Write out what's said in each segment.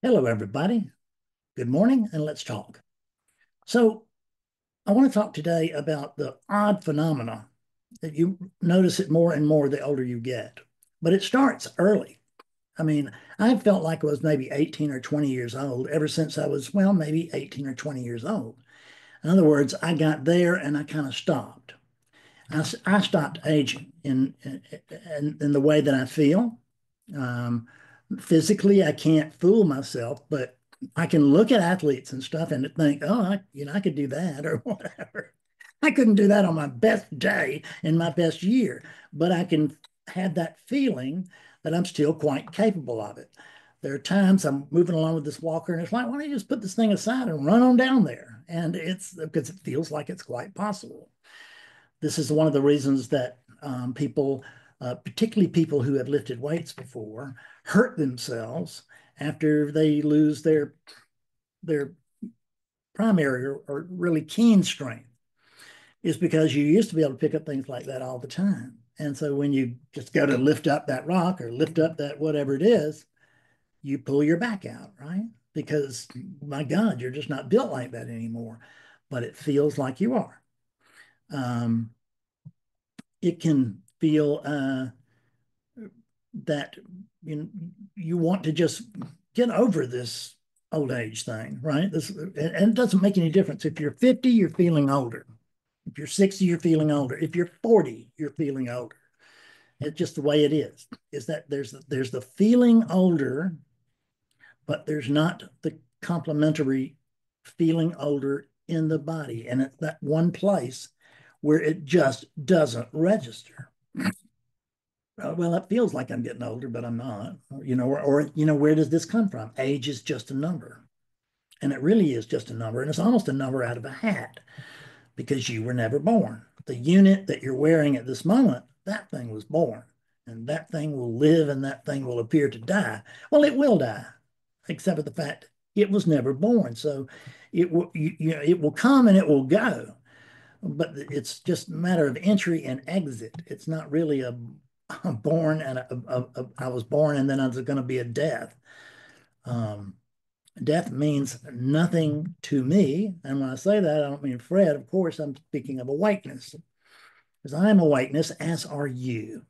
Hello, everybody. Good morning, and let's talk. So, I want to talk today about the odd phenomena that you notice it more and more the older you get. But it starts early. I mean, I felt like I was maybe 18 or 20 years old ever since I was, well, maybe 18 or 20 years old. In other words, I got there and I kind of stopped. I stopped aging in the way that I feel. Um, Physically, I can't fool myself, but I can look at athletes and stuff and think, oh, I could do that or whatever. I couldn't do that on my best day in my best year, but I can have that feeling that I'm still quite capable of it. There are times I'm moving along with this walker and it's like, why don't you just put this thing aside and run on down there? And it's because it feels like it's quite possible. This is one of the reasons that people, particularly people who have lifted weights before, hurt themselves after they lose their primary or really keen strength. Is because you used to be able to pick up things like that all the time. And so when you just go to lift up that rock or lift up that whatever it is, you pull your back out, right? Because my God, you're just not built like that anymore. But it feels like you are. Um, it can feel that you you want to just get over this old age thing, right? And it doesn't make any difference if you're 50, you're feeling older. If you're 60, you're feeling older. If you're 40, you're feeling older. It's just the way it is. Is that there's the feeling older, but there's not the complementary feeling older in the body, and it's that one place where it just doesn't register. Well, it feels like I'm getting older, but I'm not. Where does this come from? Age is just a number. And it really is just a number. And it's almost a number out of a hat because you were never born. The unit that you're wearing at this moment, that thing was born. And that thing will live and that thing will appear to die. Well, it will die, except for the fact it was never born. So it will come and it will go, but it's just a matter of entry and exit. It's not really a born and I was born and then there's going to be a death. Um, Death means nothing to me. And when I say that, I don't mean Fred. Of course, I'm speaking of awakeness, because I am awakeness, as are you.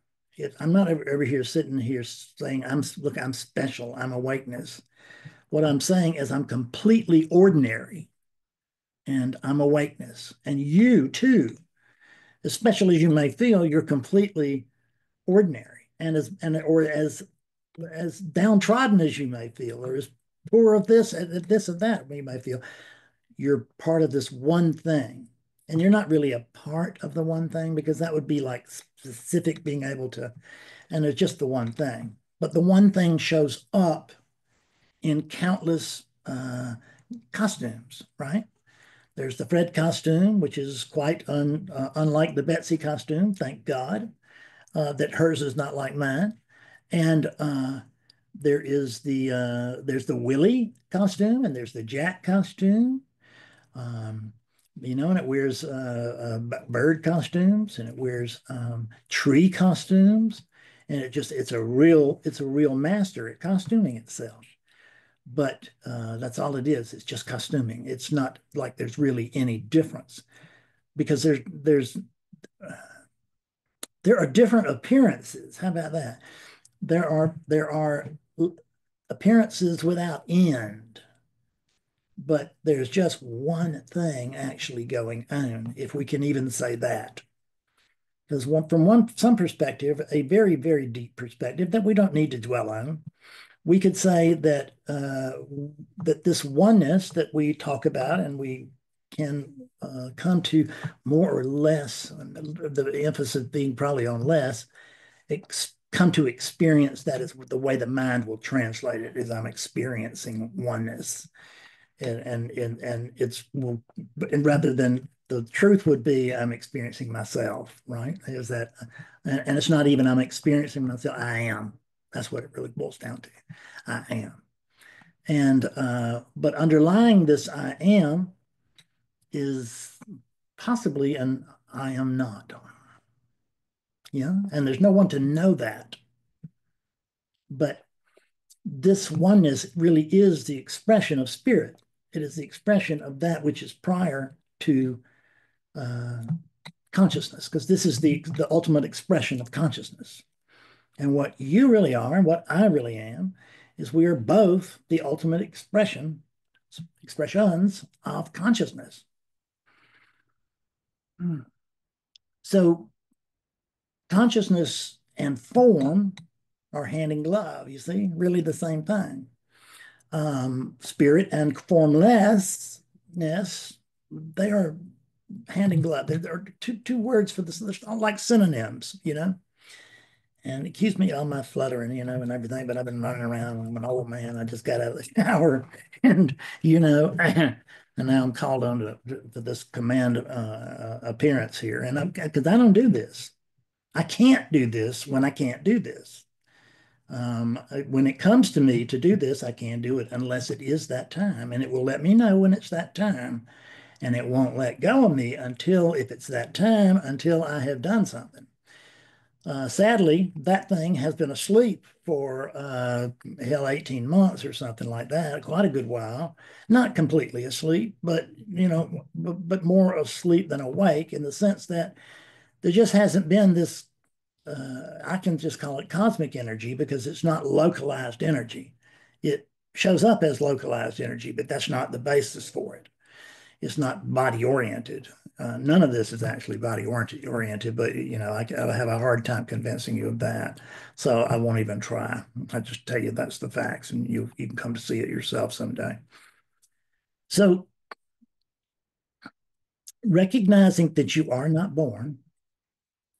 I'm not ever here sitting here saying, look, I'm special, I'm awakeness. What I'm saying is I'm completely ordinary and I'm awakeness. And you too, as special as you may feel, you're completely ordinary and as downtrodden as you may feel, or as poor of this and that you may feel, you're part of this one thing. And you're not really a part of the one thing because that would be like specific being able to, and it's just the one thing. But the one thing shows up in countless costumes, right? There's the Fred costume, which is quite unlike the Betsy costume, thank God, that hers is not like mine. And there's the Willie costume and there's the Jack costume. Um, and it wears bird costumes and it wears tree costumes, and it's a real master at costuming itself. But that's all it is. It's just costuming. It's not like there's really any difference because there are different appearances. How about that? There are appearances without end, but there's just one thing actually going on, if we can even say that. Because from some perspective, a very, very deep perspective that we don't need to dwell on, we could say that this oneness that we talk about and we can come to more or less, the emphasis being probably on less, come to experience that is the way the mind will translate it is I'm experiencing oneness. And it's well, and rather than the truth would be I'm experiencing myself, right? Is that, and it's not even I'm experiencing myself, I am. That's what it really boils down to. I am. And but underlying this I am is possibly an I am not. Yeah. And there's no one to know that. But this oneness really is the expression of spirit. It is the expression of that which is prior to uh, consciousness, because this is the ultimate expression of consciousness. And what you really are and what I really am is we are both the ultimate expressions of consciousness. So consciousness and form are hand in glove, you see, really the same thing. Spirit and formlessness, they are hand in glove. There are two words for this. They're like synonyms, you know. And excuse me on my fluttering, you know, and everything, but I've been running around. I'm an old man. I just got out of the shower, and you know, and now I'm called on to this command appearance here, and because I don't do this, I can't do this when I can't do this. When it comes to me to do this, I can't do it unless it is that time, and it will let me know when it's that time, and it won't let go of me until, if it's that time, until I have done something. Sadly, that thing has been asleep for hell, 18 months or something like that, quite a good while. Not completely asleep, but you know, but more asleep than awake, in the sense that there just hasn't been this. I can just call it cosmic energy because it's not localized energy. It shows up as localized energy, but that's not the basis for it. It's not body oriented. None of this is actually body oriented, but you know, I have a hard time convincing you of that. So I won't even try. I just tell you that's the facts, and you can come to see it yourself someday. So recognizing that you are not born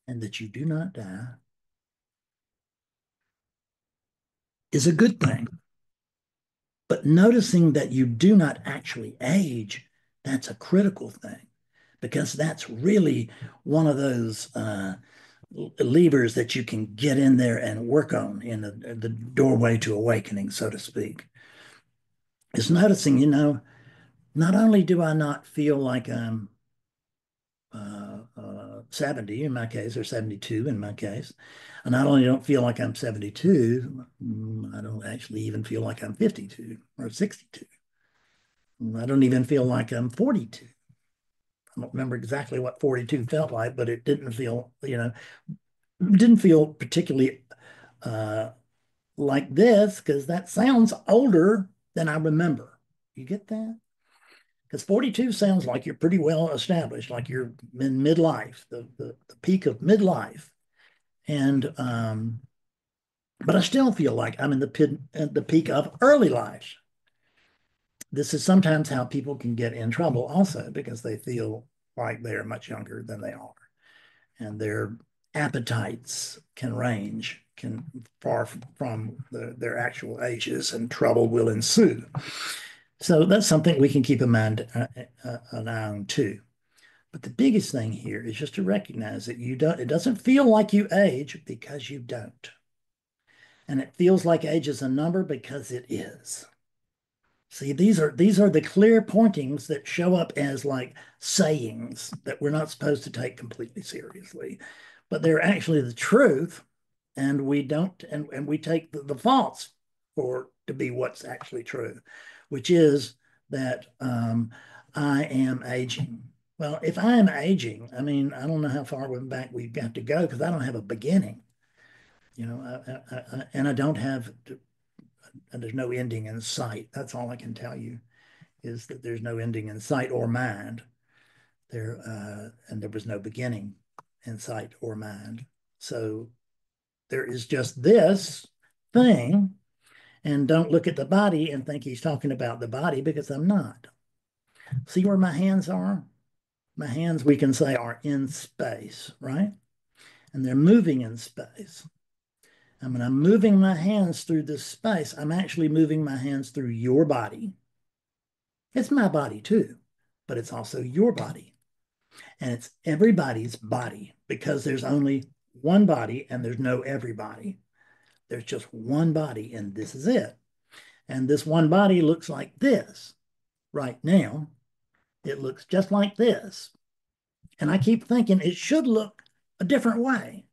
and that you do not die is a good thing. But noticing that you do not actually age, that's a critical thing, because that's really one of those levers that you can get in there and work on in the doorway to awakening, so to speak. Is noticing, you know, not only do I not feel like I'm 70 in my case, or 72 in my case, and not only don't feel like I'm 72, I don't actually even feel like I'm 52 or 62. I don't even feel like I'm 42. I don't remember exactly what 42 felt like, but it didn't feel, you know, didn't feel particularly uh, like this, because that sounds older than I remember. You get that? Because 42 sounds like you're pretty well established, like you're in midlife, the peak of midlife. And, but I still feel like I'm in the peak of early life. This is sometimes how people can get in trouble also, because they feel like they're much younger than they are. And their appetites can range, can far from their actual ages, and trouble will ensue. So that's something we can keep in mind, an eye on too. But the biggest thing here is just to recognize that you don't, it doesn't feel like you age because you don't. And it feels like age is a number because it is. See, these are the clear pointings that show up as like sayings that we're not supposed to take completely seriously, but they're actually the truth, and we don't, and we take the false for to be what's actually true, which is that I am aging. Well, if I am aging, I mean, I don't know how far back we've got to go, because I don't have a beginning, you know, and I don't have, and there's no ending in sight. That's all I can tell you, is that there's no ending in sight or mind there, and there was no beginning in sight or mind. So there is just this thing, and don't look at the body and think he's talking about the body, because I'm not. See where my hands are? My hands, we can say, are in space, right? And they're moving in space. And when I'm moving my hands through this space, I'm actually moving my hands through your body. It's my body too, but it's also your body. And it's everybody's body, because there's only one body and there's no everybody. There's just one body, and this is it. And this one body looks like this right now. It looks just like this. And I keep thinking it should look a different way.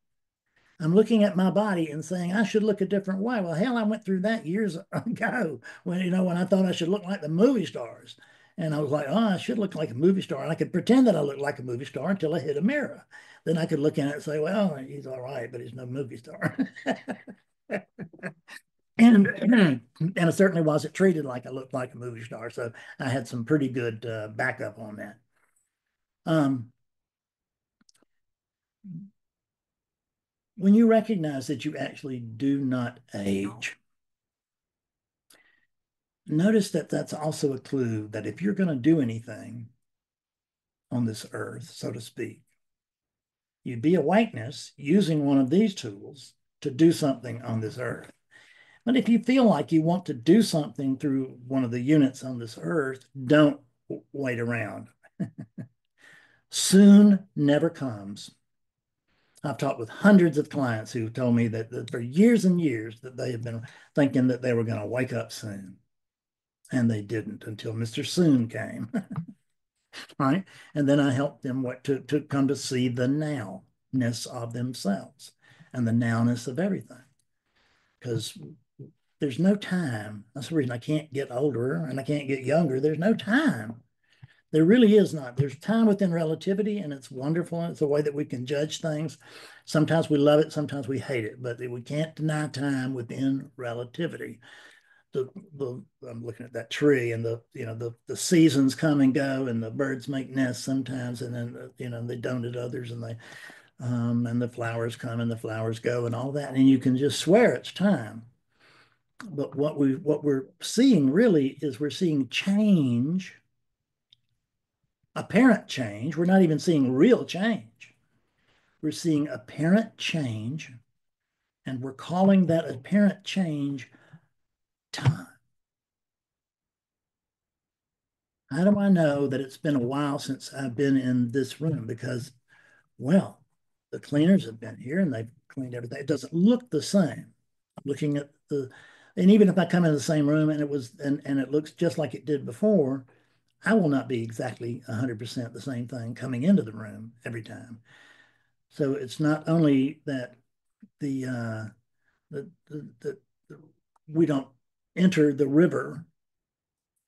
I'm looking at my body and saying I should look a different way. Well, hell, I went through that years ago when, when I thought I should look like the movie stars. And I was like, oh, I should look like a movie star. And I could pretend that I looked like a movie star until I hit a mirror. Then I could look in it and say, well, he's all right, but he's no movie star. and and I certainly wasn't treated like I looked like a movie star. So I had some pretty good backup on that. Um, when you recognize that you actually do not age, notice that that's also a clue that if you're going to do anything on this earth, so to speak, you'd be awakeness using one of these tools to do something on this earth. But if you feel like you want to do something through one of the units on this earth, don't wait around. Soon never comes. I've talked with hundreds of clients who told me that for years and years that they have been thinking that they were going to wake up soon. And they didn't until Mr. Soon came, right? And then I helped them to come to see the now-ness of themselves and the now-ness of everything. Because there's no time. That's the reason I can't get older and I can't get younger. There's no time. There really is not. There's time within relativity, and it's wonderful. And it's a way that we can judge things. Sometimes we love it, sometimes we hate it, but we can't deny time within relativity. I'm looking at that tree, and the seasons come and go, and the birds make nests sometimes, and then they don't at others, and the flowers come and the flowers go, and all that, and you can just swear it's time. But what we're seeing really is we're seeing change, apparent change. We're not even seeing real change. We're seeing apparent change, and we're calling that apparent change time. How do I know that it's been a while since I've been in this room? Because, well, the cleaners have been here and they've cleaned everything. It doesn't look the same. I'm looking at and even if I come in the same room and it looks just like it did before, I will not be exactly 100% the same thing coming into the room every time. So it's not only that the, the we don't enter the river,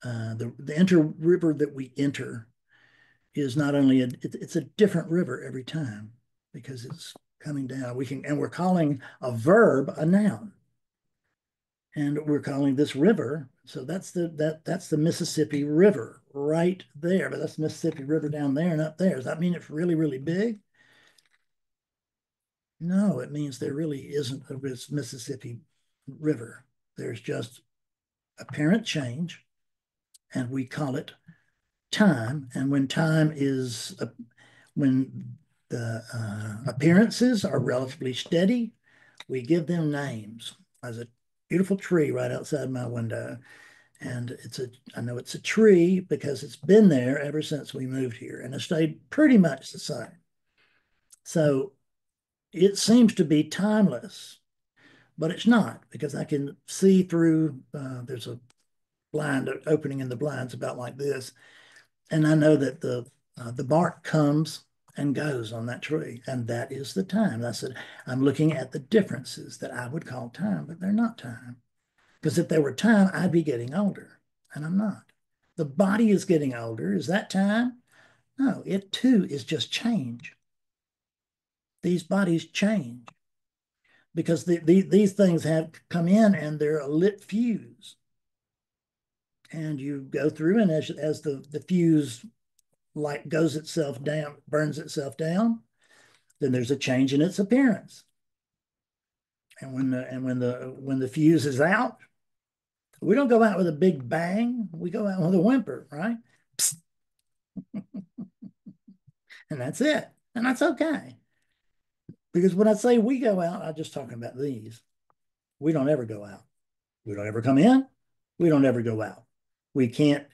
the enter river that we enter is not only it's a different river every time because it's coming down. We're calling a verb a noun, and we're calling this river. So that's the Mississippi River right there. But that's the Mississippi River down there and up there. Does that mean it's really really big? No, it means there really isn't a Mississippi River. There's just apparent change, and we call it time. And when time is when the appearances are relatively steady, we give them names. There's a beautiful tree right outside my window. And I know it's a tree because it's been there ever since we moved here and it stayed pretty much the same. So it seems to be timeless, but it's not because I can see through, there's a blind opening in the blinds about like this. And I know that the bark comes and goes on that tree, and that is the time. I said, I'm looking at the differences that I would call time, but they're not time. Because if they were time, I'd be getting older, and I'm not. The body is getting older. Is that time? No, it too is just change. These bodies change because these things have come in and they're a lit fuse. And you go through, and as the fuse light goes itself down, burns itself down, then there's a change in its appearance. And when the fuse is out, we don't go out with a big bang. We go out with a whimper, right? Psst. And that's it. And that's okay. Because when I say we go out, I'm just talking about these. We don't ever go out. We don't ever come in. We don't ever go out. We can't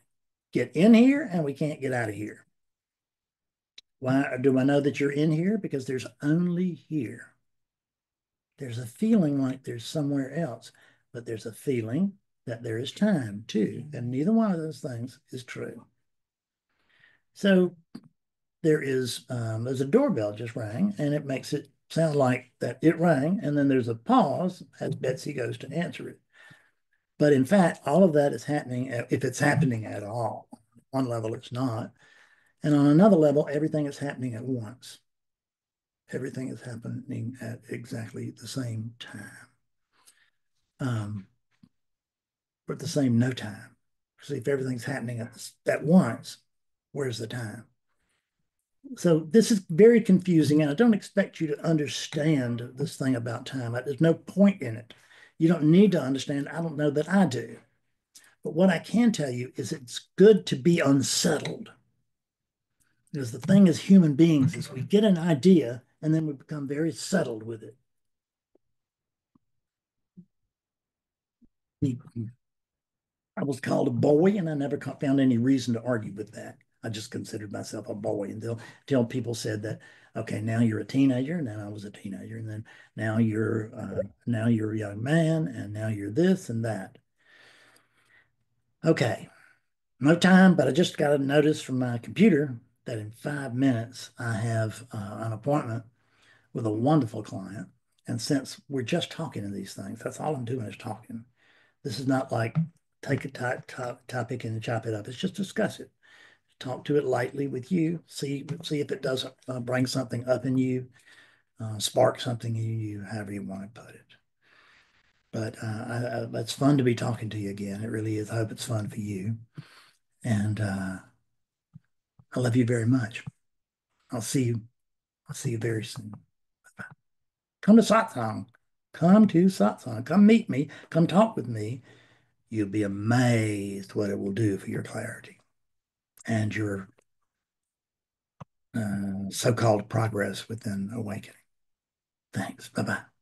get in here and we can't get out of here. Why do I know that you're in here? Because there's only here. There's a feeling like there's somewhere else, but there's a feeling that there is time too. And neither one of those things is true. So there's a doorbell just rang and it makes it Sounds like that it rang, and then there's a pause as Betsy goes to answer it. But in fact, all of that is happening, if it's happening at all. On one level, it's not. And on another level, everything is happening at once. Everything is happening at exactly the same time. Or at the same no time. See, if everything's happening at once, where's the time? So this is very confusing, and I don't expect you to understand this thing about time. There's no point in it. You don't need to understand. I don't know that I do. But what I can tell you is it's good to be unsettled. Because the thing as human beings is we get an idea and then we become very settled with it. I was called a boy, and I never found any reason to argue with that. I just considered myself a boy until people said that, okay, now you're a teenager, and then I was a teenager, and then now you're a young man, and now you're this and that. Okay, no time, but I just got a notice from my computer that in 5 minutes I have an appointment with a wonderful client. And since we're just talking to these things, that's all I'm doing is talking. This is not like take a topic and chop it up. It's just discuss it. Talk to it lightly with you. See if it doesn't bring something up in you, spark something in you, however you want to put it. But it's fun to be talking to you again. It really is. I hope it's fun for you. And I love you very much. I'll see you. I'll see you very soon. Come to satsang. Come to satsang. Come meet me. Come talk with me. You'll be amazed what it will do for your clarity and your so-called progress within awakening. Thanks. Bye-bye.